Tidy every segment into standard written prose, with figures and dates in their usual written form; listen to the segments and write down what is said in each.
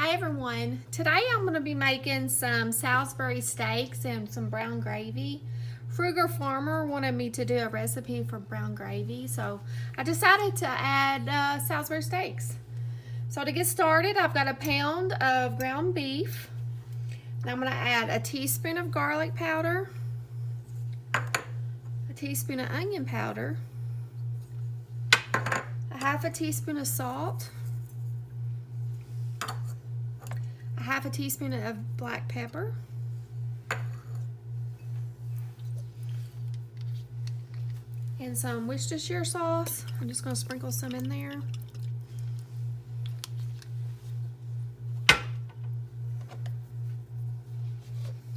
Hi everyone. Today I'm going to be making some Salisbury steaks and some brown gravy. Frugal Farmer wanted me to do a recipe for brown gravy, so I decided to add Salisbury steaks. So to get started, I've got a pound of ground beef. And I'm going to add a teaspoon of garlic powder, a teaspoon of onion powder, a half a teaspoon of salt, a half a teaspoon of black pepper, and some Worcestershire sauce. I'm just going to sprinkle some in there.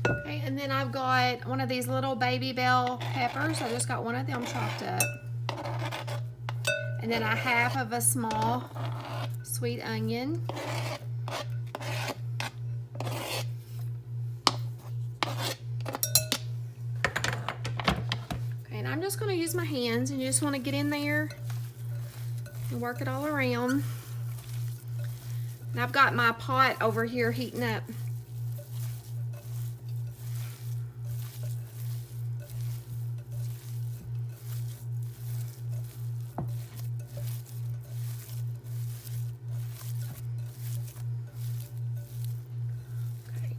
Okay, and then I've got one of these little baby bell peppers. I just got one of them chopped up. And then a half of a small sweet onion. And I'm just going to use my hands, and you just want to get in there and work it all around. And I've got my pot over here heating up. Okay,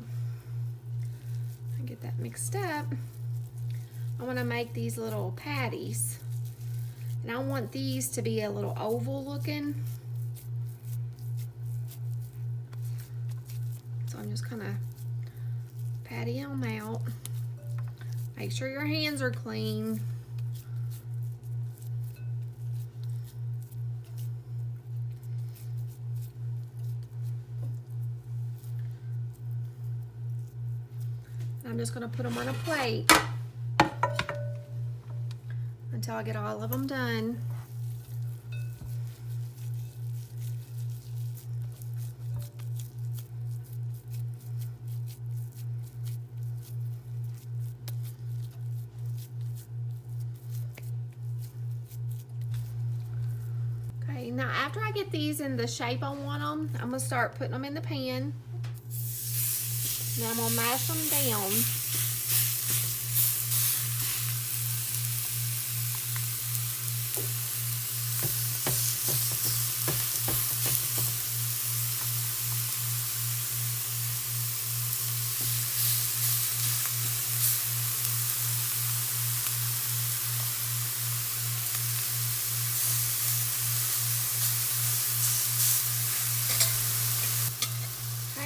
I get that mixed up. I want to make these little patties, and I want these to be a little oval looking. So I'm just kind of patty them out. Make sure your hands are clean. I'm just going to put them on a plate until I get all of them done. Okay, now after I get these in the shape I want them, I'm going to start putting them in the pan. Now I'm going to mash them down.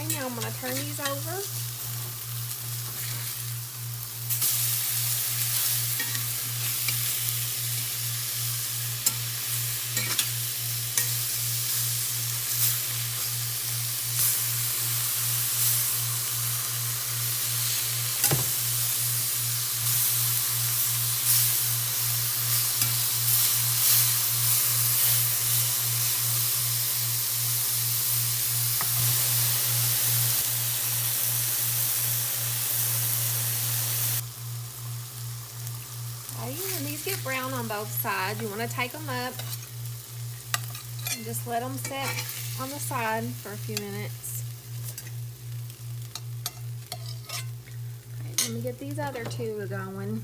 Now I'm going to turn these over. When these get brown on both sides, you want to take them up and just let them sit on the side for a few minutes. Okay, let me get these other two going.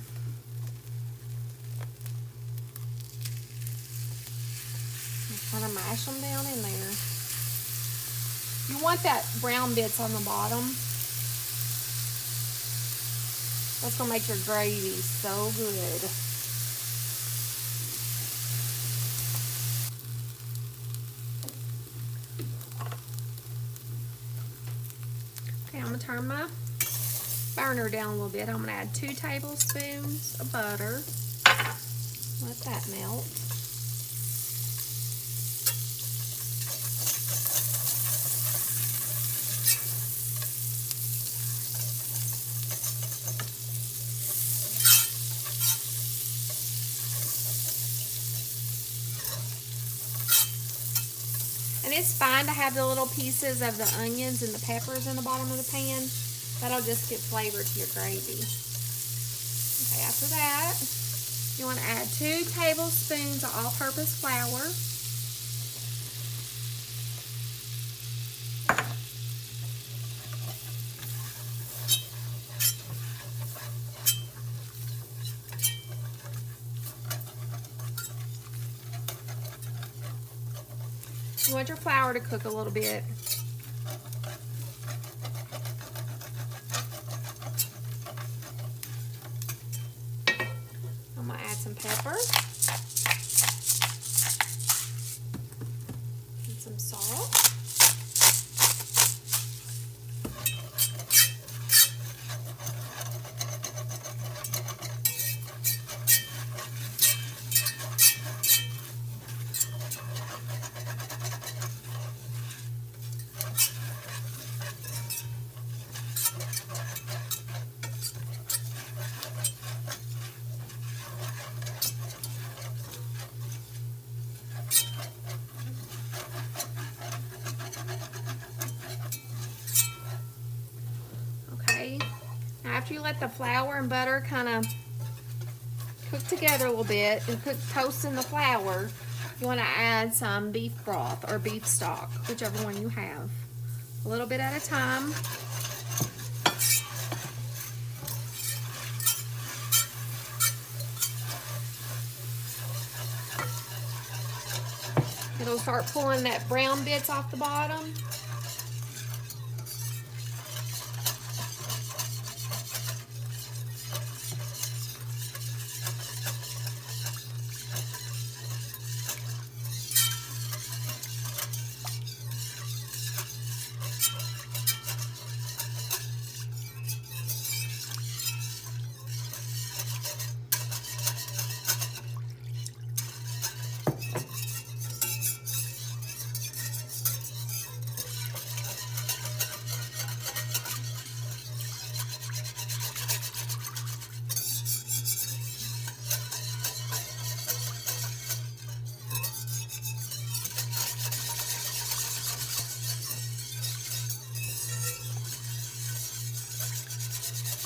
Just kind of mash them down in there. You want that brown bits on the bottom. That's going to make your gravy so good. Okay, I'm going to turn my burner down a little bit. I'm going to add 2 tablespoons of butter. Let that melt. And it's fine to have the little pieces of the onions and the peppers in the bottom of the pan. That'll just give flavor to your gravy. Okay, after that, you want to add 2 tablespoons of all-purpose flour. You want your flour to cook a little bit. I'm gonna add some pepper and some salt. After you let the flour and butter kind of cook together a little bit and cook toast in the flour, you want to add some beef broth or beef stock, whichever one you have. A little bit at a time. It'll start pulling that brown bits off the bottom.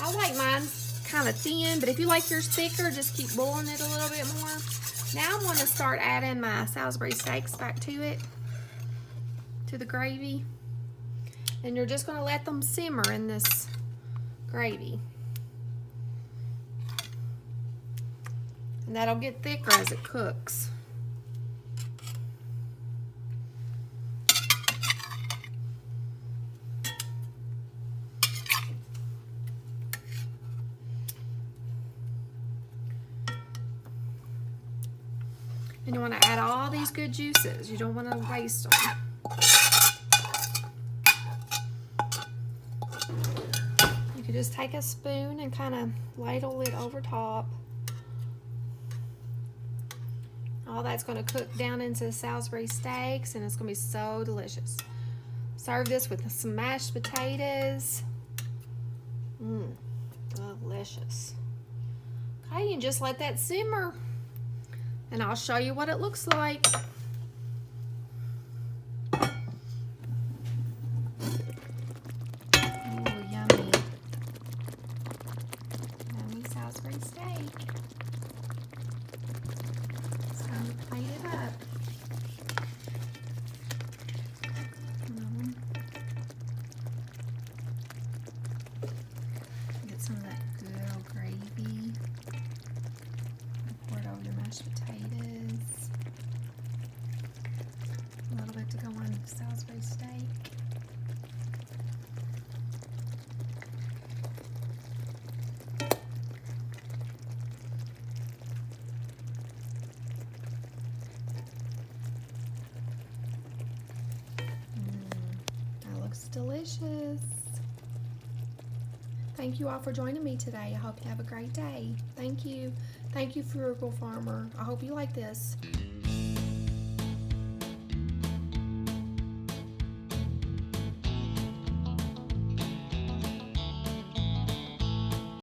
I like mine kind of thin, but if you like yours thicker, just keep boiling it a little bit more. Now I'm going to start adding my Salisbury steaks back to it, to the gravy. And you're just going to let them simmer in this gravy. And that'll get thicker as it cooks. And you want to add all these good juices. You don't want to waste them. You could just take a spoon and kind of ladle it over top. All that's going to cook down into the Salisbury steaks, and it's going to be so delicious. Serve this with some mashed potatoes. Delicious. Okay, and just let that simmer. And I'll show you what it looks like. Ooh, yummy. Yummy Salisbury steak. It's time to plate it up. Get some of that good old gravy. Pour it over your mashed potatoes. A little bit to go on the Salisbury steak. That looks delicious. Thank you all for joining me today. I hope you have a great day. Thank you. Thank you, Frugal Farmer. I hope you like this.